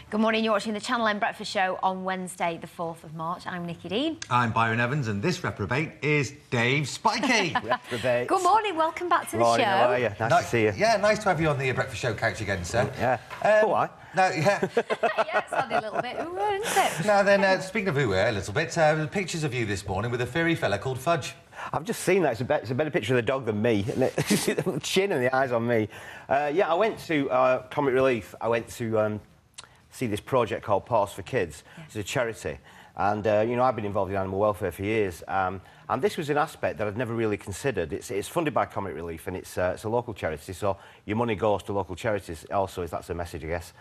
Good morning, you're watching the Channel 9 Breakfast Show on Wednesday, the 4th of March. I'm Nikki Dean. I'm Byron Evans, and this reprobate is Dave Spikey. Reprobate. Good morning, welcome back to the Morning, show. how are you? Nice to see you. Yeah, nice to have you on the Breakfast Show couch again, sir. Yeah. Why? No, yeah. Yeah, it's sounded a little bit ooh, isn't it? Now then, speaking of ooh a little bit, pictures of you this morning with a furry fella called Fudge. I've just seen that. It's a better picture of the dog than me. The chin and the eyes on me. Yeah, I went to Comic Relief. I went to see this project called Paws for Kids. Yeah. It's a charity. And, you know, I've been involved in animal welfare for years. And this was an aspect that I'd never really considered. It's funded by Comic Relief, and it's a local charity, so your money goes to local charities also, that's a message, I guess.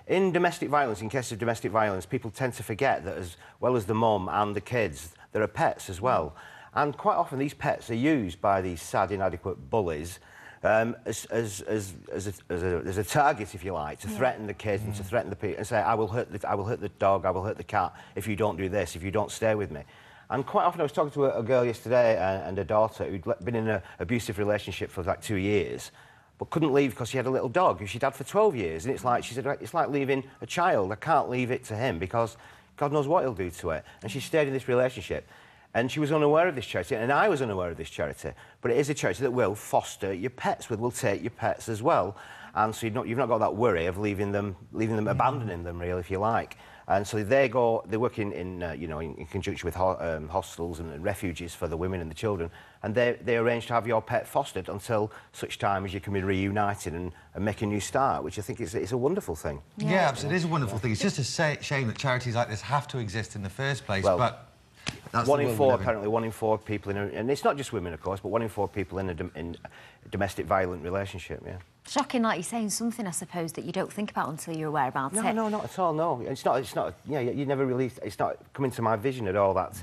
In domestic violence, in cases of domestic violence, people tend to forget that as well as the mum and the kids, there are pets as well. And quite often these pets are used by these sad, inadequate bullies as a target, if you like, to threaten the kids and to threaten the people and say, I will hurt the dog, I will hurt the cat if you don't do this, if you don't stay with me. And quite often I was talking to a girl yesterday and a daughter who'd been in an abusive relationship for like 2 years, but couldn't leave because she had a little dog who she'd had for 12 years. And it's like, she said, it's like leaving a child. I can't leave it to him because God knows what he'll do to it. And she stayed in this relationship. And she was unaware of this charity, and I was unaware of this charity. But it is a charity that will foster your pets, will take your pets as well. And so you've not got that worry of leaving them, abandoning them, really, if you like. And so they work in conjunction with hostels and refuges for the women and the children. And they arrange to have your pet fostered until such time as you can be reunited and make a new start, which I think is a wonderful thing. Yeah, absolutely, it is a wonderful thing. It's just a shame that charities like this have to exist in the first place, well, but... That's apparently, 1 in 4 people and it's not just women, of course, but 1 in 4 people in a domestic violent relationship, yeah. Shocking, like you're saying, something, I suppose, that you don't think about until you're aware about it. No, not at all, no. It's not, yeah, you never really, it's not coming to my vision at all, that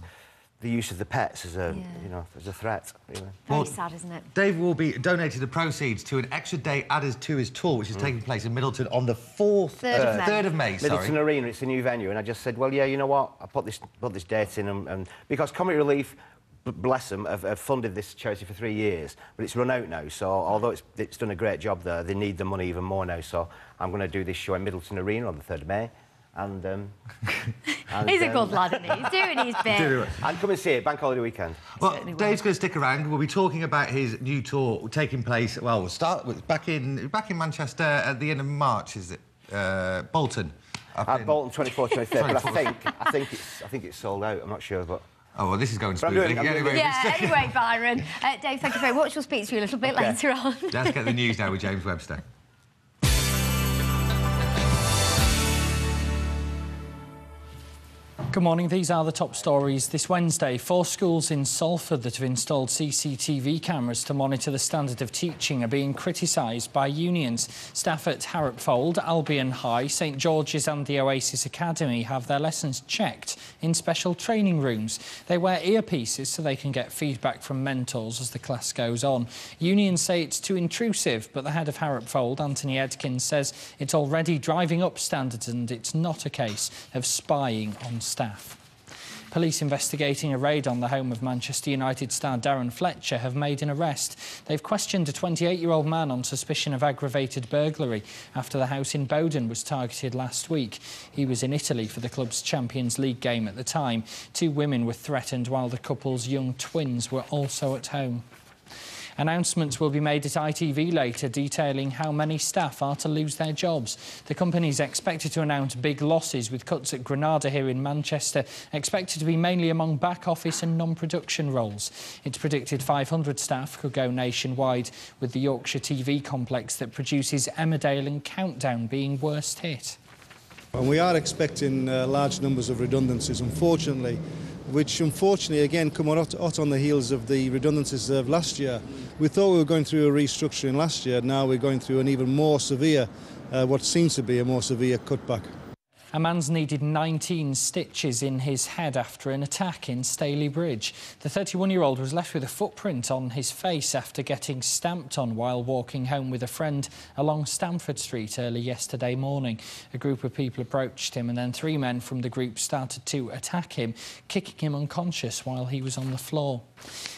the use of the pets as a, you know, as a threat, really. Very sad, isn't it? Dave will be donating the proceeds to an extra day added to his tour, which is taking place in Middleton on the 3rd of May. Middleton Arena, it's a new venue, and I just said, well, yeah, you know what, I put this date in, and because Comic Relief, bless them, have funded this charity for 3 years, but it's run out now, so although it's done a great job there, they need the money even more now, so I'm going to do this show in Middleton Arena on the 3rd of May. And he's a good lad, isn't he? He's doing his bit. And come and see it, bank holiday weekend. Well, Dave's going to stick around. We'll be talking about his new tour taking place. Well, we'll start with back in Manchester at the end of March. Is it Bolton? At Bolton, 24th, 25th. But I think it's sold out. I'm not sure, but. Oh well, this is going smoothly. Anyway, Byron. Dave, thank you very much. We'll speak to you a little bit later on. Let's get the news now with James Webster. Good morning. These are the top stories this Wednesday. 4 schools in Salford that have installed CCTV cameras to monitor the standard of teaching are being criticised by unions. Staff at Harropfold, Albion High, St George's and the Oasis Academy have their lessons checked in special training rooms. They wear earpieces so they can get feedback from mentors as the class goes on. Unions say it's too intrusive, but the head of Harropfold, Anthony Edkins, says it's already driving up standards and it's not a case of spying on staff. Police investigating a raid on the home of Manchester United star Darren Fletcher have made an arrest. They've questioned a 28-year-old man on suspicion of aggravated burglary after the house in Bowden was targeted last week. He was in Italy for the club's Champions League game at the time. 2 women were threatened while the couple's young twins were also at home. Announcements will be made at ITV later detailing how many staff are to lose their jobs. The company is expected to announce big losses, with cuts at Granada here in Manchester expected to be mainly among back office and non-production roles. It's predicted 500 staff could go nationwide, with the Yorkshire TV complex that produces Emmerdale and Countdown being worst hit. And we are expecting large numbers of redundancies, unfortunately, which again come hot on the heels of the redundancies of last year. We thought we were going through a restructuring last year. Now we're going through an even more severe, what seems to be a more severe cutback. A man's needed 19 stitches in his head after an attack in Staley Bridge. The 31-year-old was left with a footprint on his face after getting stamped on while walking home with a friend along Stamford Street early yesterday morning. A group of people approached him and then 3 men from the group started to attack him, kicking him unconscious while he was on the floor.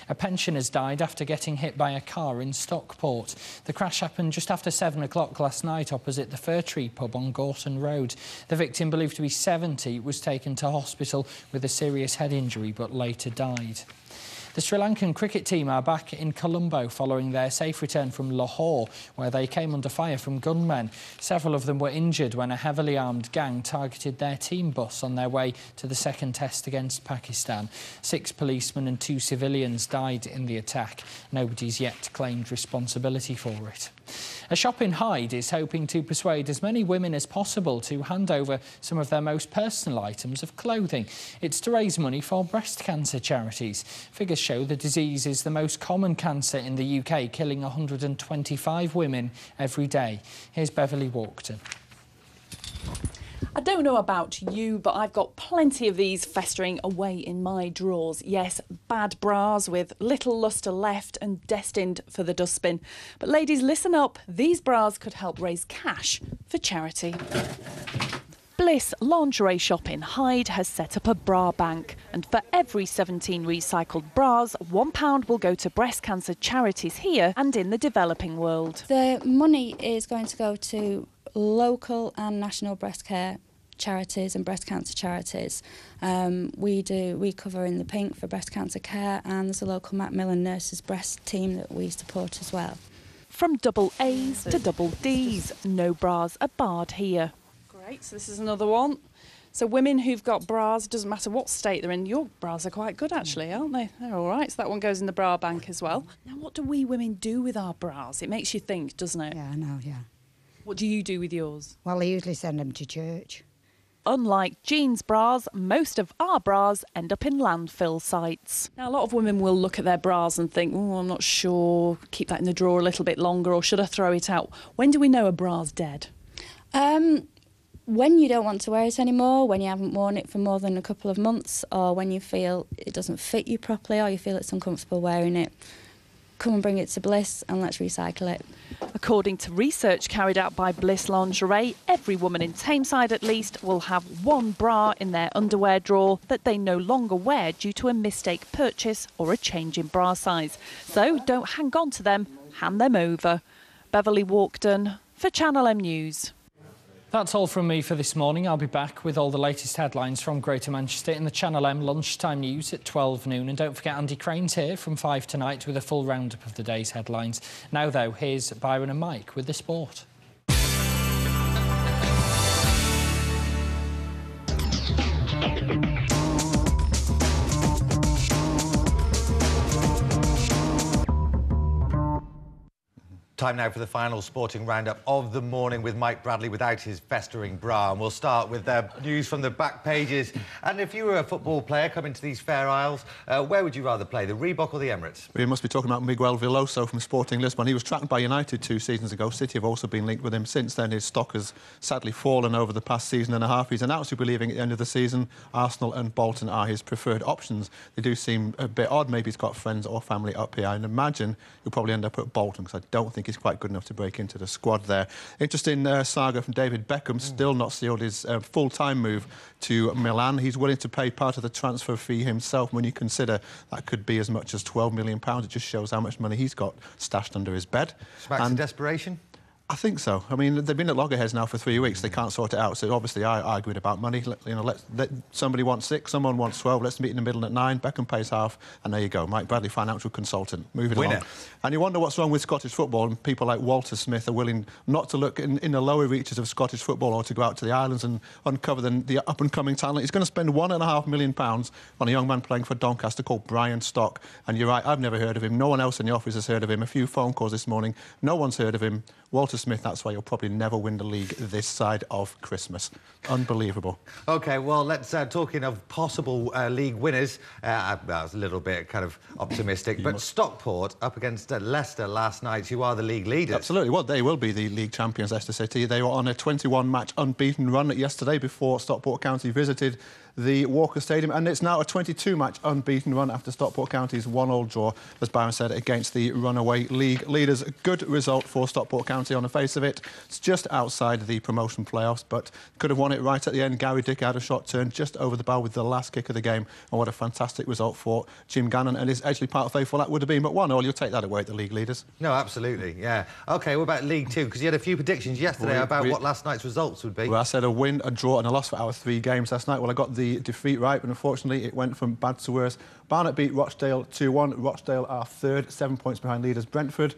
A pensioner's died after getting hit by a car in Stockport. The crash happened just after 7 o'clock last night opposite the Fir Tree pub on Gorton Road. The victim, believed to be 70, was taken to hospital with a serious head injury but later died. The Sri Lankan cricket team are back in Colombo following their safe return from Lahore, where they came under fire from gunmen. Several of them were injured when a heavily armed gang targeted their team bus on their way to the second test against Pakistan. 6 policemen and 2 civilians died in the attack. Nobody's yet claimed responsibility for it. A shop in Hyde is hoping to persuade as many women as possible to hand over some of their most personal items of clothing. It's to raise money for breast cancer charities. Figures show the disease is the most common cancer in the UK, killing 125 women every day. Here's Beverly Walkton. I don't know about you, but I've got plenty of these festering away in my drawers. Yes, bad bras with little lustre left and destined for the dustbin. But ladies, listen up. These bras could help raise cash for charity. Bliss Lingerie Shop in Hyde has set up a bra bank, and for every 17 recycled bras, £1 will go to breast cancer charities here and in the developing world. The money is going to go to local and national breast care charities and breast cancer charities. We cover In the Pink for breast cancer care, and there's a local Macmillan Nurses breast team that we support as well. From double A's to double D's, no bras are barred here. Great, so this is another one. So women who've got bras, it doesn't matter what state they're in, your bras are quite good actually, aren't they? They're all right, so that one goes in the bra bank as well. Now, what do we women do with our bras? It makes you think, doesn't it? Yeah, I know, yeah. What do you do with yours? Well, I usually send them to church. Unlike jeans bras, most of our bras end up in landfill sites. Now, a lot of women will look at their bras and think, oh, I'm not sure, keep that in the drawer a little bit longer, or should I throw it out? When do we know a bra's dead? When you don't want to wear it anymore, when you haven't worn it for more than a couple of months, or when you feel it doesn't fit you properly, or you feel it's uncomfortable wearing it, come and bring it to Bliss and let's recycle it. According to research carried out by Bliss Lingerie, every woman in Tameside at least will have one bra in their underwear drawer that they no longer wear due to a mistake purchase or a change in bra size. So don't hang on to them, hand them over. Beverly Walkton for Channel M News. That's all from me for this morning. I'll be back with all the latest headlines from Greater Manchester in the Channel M lunchtime news at 12 noon. And don't forget, Andy Crane's here from 5 tonight with a full roundup of the day's headlines. Now, though, here's Byron and Mike with the sport. Time now for the final sporting roundup of the morning with Mike Bradley without his festering bra. And we'll start with news from the back pages. And if you were a football player coming to these Fair Isles, where would you rather play, the Reebok or the Emirates? We must be talking about Miguel Veloso from Sporting Lisbon. He was tracked by United 2 seasons ago. City have also been linked with him. Since then, his stock has sadly fallen over the past season and a half. He's announced he'll be leaving at the end of the season. Arsenal and Bolton are his preferred options. They do seem a bit odd. Maybe he's got friends or family up here. I'd imagine he'll probably end up at Bolton, because I don't think he's quite good enough to break into the squad there. Interesting saga from David Beckham, still not sealed his full-time move to Milan. He's willing to pay part of the transfer fee himself. When you consider that could be as much as £12 million, it just shows how much money he's got stashed under his bed. Smacks of desperation? I think so. I mean, they've been at loggerheads now for 3 weeks. They can't sort it out. So obviously, I argued about money. Let somebody wants 6, someone wants 12. Let's meet in the middle at 9. Beckham pays half, and there you go. Mike Bradley, financial consultant, moving along. And you wonder what's wrong with Scottish football. And people like Walter Smith are willing not to look in the lower reaches of Scottish football or to go out to the islands and uncover the up-and-coming talent. He's going to spend £1.5 million on a young man playing for Doncaster called Brian Stock. And you're right, I've never heard of him. No one else in the office has heard of him. A few phone calls this morning. No one's heard of him. Walter Walter Smith. That's why you'll probably never win the league this side of Christmas. Unbelievable. OK, well, let's... talking of possible league winners, I was a little bit kind of optimistic, but Stockport up against Leicester last night. You are the league leaders. Absolutely. Well, they will be the league champions, Leicester City. They were on a 21-match unbeaten run yesterday before Stockport County visited the Walker Stadium, and it's now a 22-match unbeaten run after Stockport County's 1-1 draw, as Byron said, against the runaway league leaders. A good result for Stockport County on the face of it. It's just outside the promotion playoffs, but could have won it right at the end. Gary Dick had a shot turned just over the bar with the last kick of the game, and what a fantastic result for Jim Gannon and his Edgeley Park faithful that would have been. But 1-1, you'll take that away at the league leaders. No, absolutely, yeah. OK, what about League Two? Because you had a few predictions yesterday about what last night's results would be. Well, I said a win, a draw and a loss for our 3 games last night. Well, I got the defeat right, but unfortunately it went from bad to worse. Barnet beat Rochdale 2-1. Rochdale are third, 7 points behind leaders Brentford.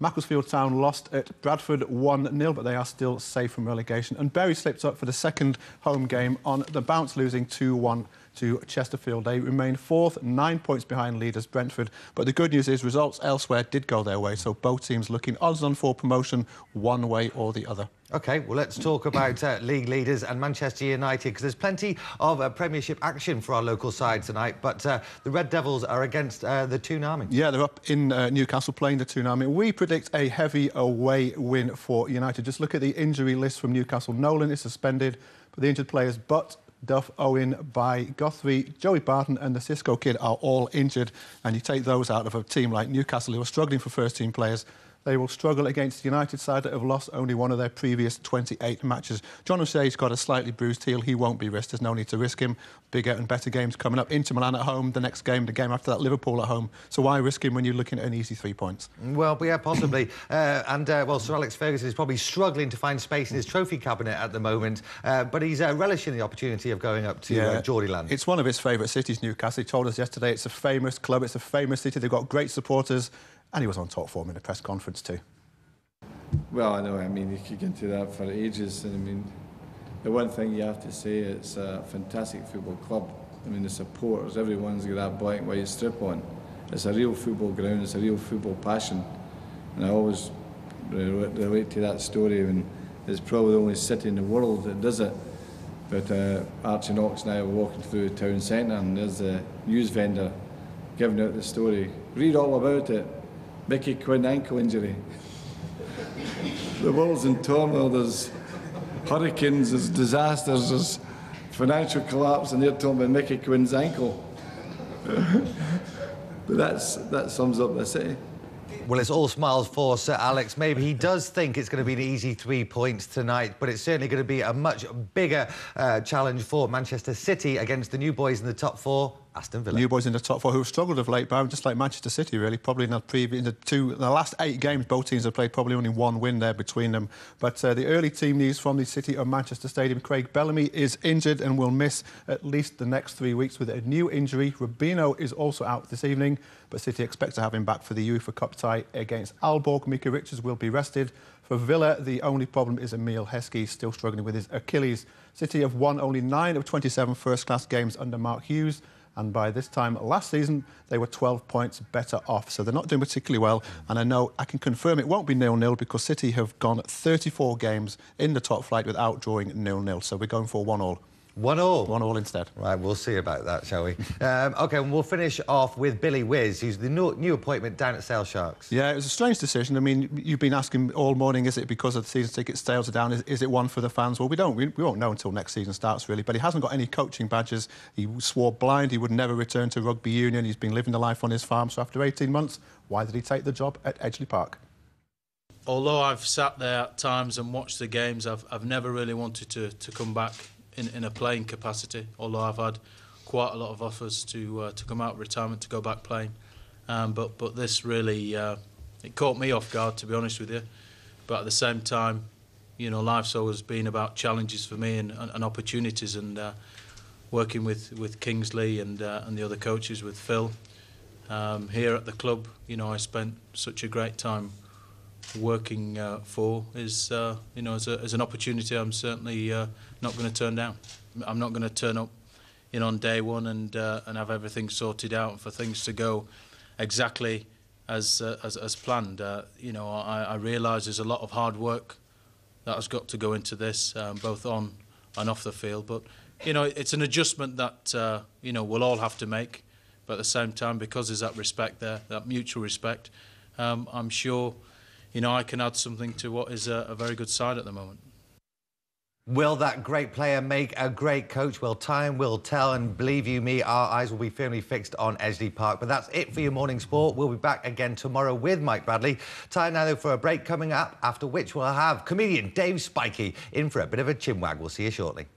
Macclesfield Town lost at Bradford 1-0, but they are still safe from relegation. And Bury slipped up for the second home game on the bounce, losing 2-1 to Chesterfield. They remain fourth, 9 points behind leaders Brentford. But the good news is results elsewhere did go their way, so both teams looking odds on for promotion one way or the other. OK, well, let's talk about league leaders and Manchester United, because there's plenty of Premiership action for our local side tonight, but the Red Devils are against the Toon Army. Yeah, they're up in Newcastle playing the Toon Army. We predict a heavy away win for United. Just look at the injury list from Newcastle. Nolan is suspended, but the injured players, Butt, Duff, Owen, By, Guthrie, Joey Barton and the Cisco kid are all injured, and you take those out of a team like Newcastle who are struggling for first-team players. They will struggle against the United side that have lost only one of their previous 28 matches. John O'Shea's got a slightly bruised heel. He won't be risked. There's no need to risk him. Bigger and better games coming up. Inter Milan at home, the next game, the game after that, Liverpool at home. So why risk him when you're looking at an easy 3 points? Well, yeah, possibly. Well, Sir Alex Ferguson is probably struggling to find space in his trophy cabinet at the moment, but he's relishing the opportunity of going up to Geordieland. It's one of his favourite cities, Newcastle. He told us yesterday it's a famous club, it's a famous city. They've got great supporters, and he was on top form in the press conference too. Well, I know, I mean, you could get into that for ages, and I mean, the one thing you have to say, it's a fantastic football club. I mean, the supporters, everyone's got that black and white strip on. It's a real football ground, it's a real football passion, and I always relate to that story, and it's probably the only city in the world that does it. But Archie Knox and I were walking through the town centre, and there's a news vendor giving out the story. Read all about it. Mickey Quinn ankle injury. The world's in turmoil, there's hurricanes, there's disasters, there's financial collapse, and they're talking about Mickey Quinn's ankle. But that sums up the city. Well, it's all smiles for Sir Alex. Maybe he does think it's going to be an easy 3 points tonight, but it's certainly going to be a much bigger challenge for Manchester City against the new boys in the top 4, Aston Villa. New boys in the top 4 who have struggled of late, but just like Manchester City, really. Probably in the last 8 games, both teams have played probably only 1 win there between them. But the early team news from the City of Manchester Stadium, Craig Bellamy is injured and will miss at least the next 3 weeks with a new injury. Rubino is also out this evening, but City expect to have him back for the UEFA Cup tie against Aalborg. Mika Richards will be rested. For Villa, the only problem is Emile Heskey, still struggling with his Achilles. City have won only 9 of 27 first-class games under Mark Hughes, and by this time last season, they were 12 points better off. So they're not doing particularly well, and I know I can confirm it won't be 0-0 because City have gone 34 games in the top flight without drawing 0-0. So we're going for 1-1. 1-1? 1-1 instead. Right, we'll see about that, shall we? OK, and we'll finish off with Billy Wiz, who's the new appointment down at Sale Sharks. Yeah, it was a strange decision. I mean, you've been asking all morning, is it because of the season ticket sales are down? Is it one for the fans? Well, we won't know until next season starts, really. But he hasn't got any coaching badges. He swore blind he would never return to rugby union. He's been living the life on his farm. So after 18 months, why did he take the job at Edgeley Park? Although I've sat there at times and watched the games, I've never really wanted to come back in a playing capacity, although I've had quite a lot of offers to come out of retirement to go back playing. But this really, it caught me off guard, to be honest with you. But at the same time, you know, life's always been about challenges for me and opportunities, and working with Kingsley and the other coaches, with Phil, here at the club, you know, I spent such a great time working for is, you know, as an opportunity I'm certainly not going to turn down. I'm not going to turn up, you know, on day one and have everything sorted out and for things to go exactly as planned. You know, I realise there's a lot of hard work that has got to go into this, both on and off the field. But you know, it's an adjustment that you know, we'll all have to make. But at the same time, because there's that respect there, that mutual respect, I'm sure, you know, I can add something to what is a very good side at the moment. Will that great player make a great coach? Well, time will tell, and believe you me, our eyes will be firmly fixed on Edgeley Park. But that's it for your morning sport. We'll be back again tomorrow with Mike Bradley. Time now, though, for a break coming up, after which we'll have comedian Dave Spikey in for a bit of a chinwag. We'll see you shortly.